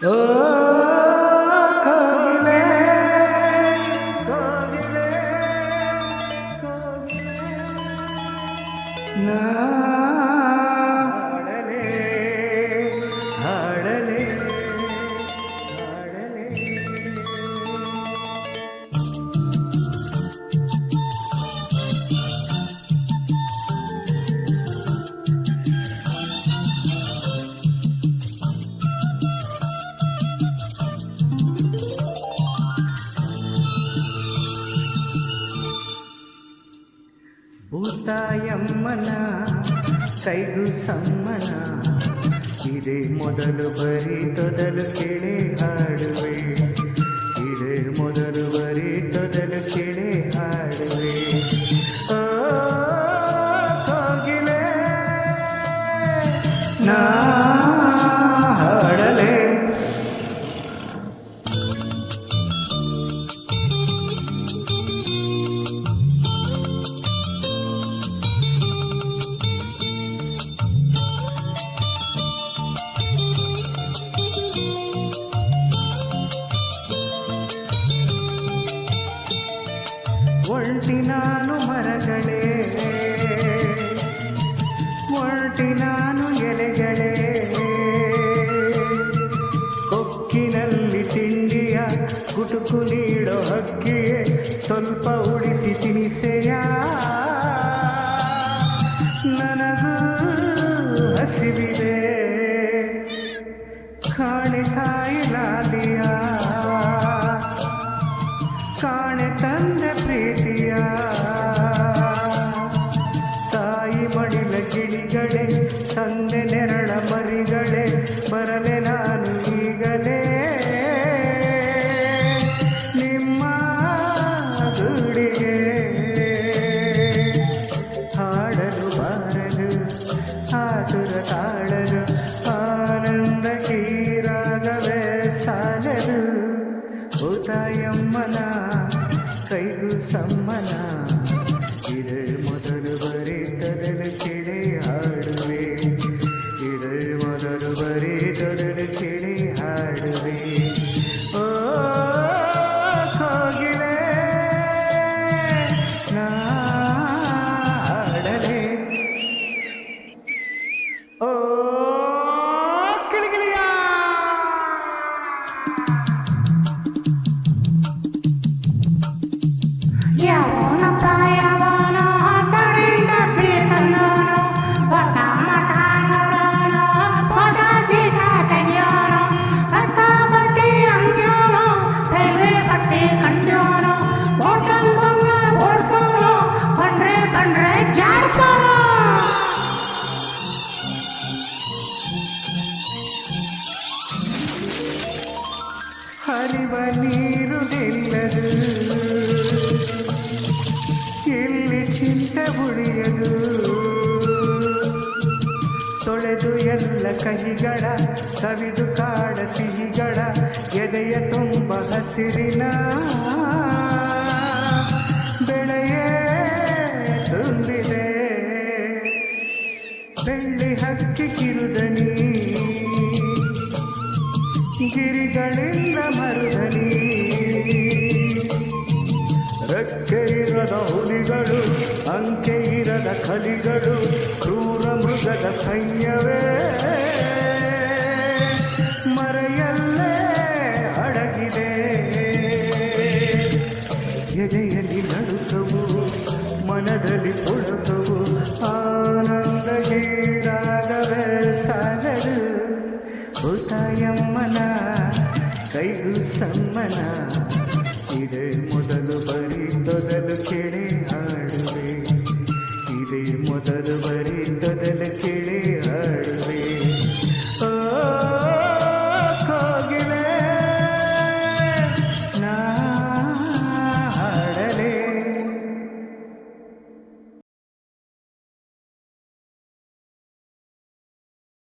ಓ ಕೋಗಿಲೆ ಕೋಗಿಲೆ ಕೋಗಿಲೆ ನಾ ಹಾಡಲೆ ಹಾಡಲೆ ಹಾಡಲೆ ಭೂತಾಯಮ್ಮನ ಕೈಗೂ ಸಮ್ಮನ ಇದೇ ಮೊದಲು ಬರೀ ತೊದಲು ಕೇಳಿ ಹಾಡುವೆ ಇದೇ ಮೊದಲು ಬರೀ ತೊದಲು ಕೇಳಿ ಹಾಡುವೆ ಓ ಕೋಗಿಲೆ ನಾ ಹಾಡಲೆ ಒಳ್ಟಿ ನಾನು ಮರಗಳೇ ಒಳ್ಟಿ ನಾನು ಎಲೆಗಳೇ ಕೊಕ್ಕಿನಲ್ಲಿ ತಿಂಡಿಯ ಗುಟುಕು ನೀಡೋ ಹಕ್ಕಿಯೇ ಸ್ವಲ್ಪ ಉಳಿಸಿ ತಿನಿಸೆಯ ನನಗೂ ಹಸಿವಿದೆ ಕಾಣೆ ತಾಯಿ ಲಾಲಿಯ ಕಾಣೆ ತಂದೆ ಪ್ರೀತಿಯ ತಾಯಿ ಮಡಿಲ ಗಿಳಿಗಳೇ ತಂದೆ ನೆರಳ ಮರಿಗಳೇ ಬರಲೆ ನಾನು ಈಗಲೇ ನಿಮ್ಮ ಗೂಡಿಗೆ ಹಾಡಲು ಬಾರಲು ಆತುರ ತಾಳಲು ಆನಂದ ಕೀರಾಗವೇ ಸಾಲದು ಭೂತಾಯಮ್ಮನ ಕೈಗೂ ಸಮ್ಮನ ಇದೇ ಮೊದಲು ಬರೀ ತೊದಲು ಕೇಳಿ ಹಾಡುವೆ ಇದೇ ಮೊದಲು ಬರೀ ತೊದಲು ಕೇಳಿ ಹಾಡುವೆ ಓ ಕೋಗಿಲೆ ನಾ ಹಾಡಲೆ ಓ ಕಿಳಿಗಿಳಿಯ ಯಾವನ ಪ್ರಾಯವನ ತಡೆಯಿಂದ ಬೇಕನ್ನೋನು ಒಟ್ಟ ಮಠ ನೋಡೋಣ ಪದ ಗೀಟ ತೆಗಿಯೋನು ರಥ ಬಟ್ಟೆ ಅಂಗ್ಯೋನು ರೈಲ್ವೆ ಬಟ್ಟೆ ಕಂಡ್ಯೋನು ಹೋಟೆಲ್ ಬಂಗ ಓಡಿಸೋನು ಬಂಡ್ರೆ ಬಂಡ್ರೆ ಜಾಡ್ಸೋನು ಹರಿವ ನೀರು ನಿಲ್ಲದು ಇಲ್ಲಿ ಚಿಂತೆ ಉಳಿಯದು ತೊಳೆದು ಎಲ್ಲ ಕಹಿಗಳ ಸವಿದು ಕಾಡ ಸಿಹಿಗಳ ಎದೆಯ ತುಂಬ ಹಸಿರಿನ ಬೆಳೆಯೇ ತುಂಬಿದೆ ಬೆಳ್ಳಿ ಹಕ್ಕಿ ಕಿರುದನಿ ಗಿರಿಗಳಿಂದ ಮರುದನಿ ರೆಕ್ಕೆ ಇರದ ಹುಲಿಗಳು ಅಂಕೆ ಇರದ ಕಲಿಗಳು ಕ್ರೂರ ಮೃಗದ ಸೈನ್ಯವೇ ಮರೆಯಲ್ಲೇ ಅಡಗಿದೆ ಎದೆಯಲ್ಲಿ ನಡುಕವು ಮನದಲ್ಲಿ ಪುಳಕವು ಆನಂದ ಹೀರಾಗವೇ ಸಾಗದು ಭೂತಾಯಮ್ಮನ ಕೈಗೂ ಸಮ್ಮನ